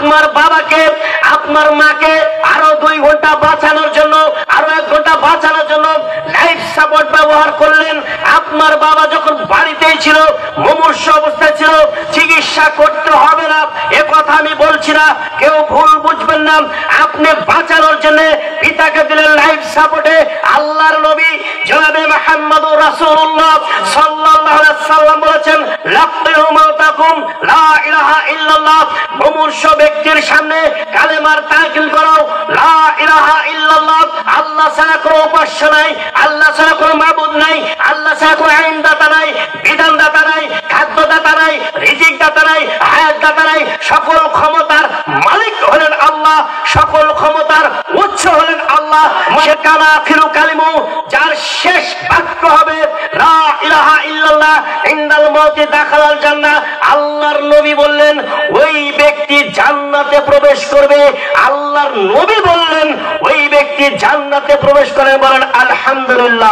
আপনার বাবাকে আপনার মাকে আরো 2 ঘন্টা বাঁচানোর জন্য, আরো 1 ঘন্টা বাঁচানোর জন্য লাইফ সাপোর্ট ব্যবহার করলেন। আপনার বাবা যখন বাড়িতেই ছিল, মুমূর্ষু অবস্থায় ছিল, চিকিৎসা করতে হবে না এ কথা আমি বলছি না, কেউ ভুল বুঝবেন না। আপনি বাঁচানোর জন্য পিতাকে দিলেন লাইফ সাপোর্টে। আল্লাহর নবী জনাবে মুহাম্মদুর রাসূলুল্লাহ সাল্লাল্লাহু আলাইহি ওয়াসাল্লাম বলেছেন, লাক্কিউ মাউতাকুম লা ইলাহা ইল্লাল্লাহ। মুমূর্ষু ব্যক্তির সামনে কালেমার তাকিল করো, লা ইলাহা ইল্লাল্লাহ, আল্লাহ ছাড়া কোনো উপাস্য নাই, আল্লাহ ছাড়া কোনো মাবুদ নাই, আল্লাহ ছাড়া কোনো আইন দাতা নাই, বিধান দাতা নাই, খাদ্য দাতা নাই, রিজিক দাতা নাই, হায়াত দাতা নাই। সকল ক্ষমতার মালিক হলেন আল্লাহ, সকল ক্ষমতার উৎস হলেন আল্লাহ। সে কানা আখিরু কালিমু, যার শেষ বাক্য হবে লা ইলাহা ইল্লাল্লাহ, ইনদাল মাউতি দাখালাল জান্নাহ। আল্লাহর নবী বললেন ওই ব্যক্তি জান্নাতে প্রবেশ করবে। আল্লাহর নবী বললেন ওই ব্যক্তি জান্নাতে প্রবেশ করে। বলেন আলহামদুলিল্লাহ।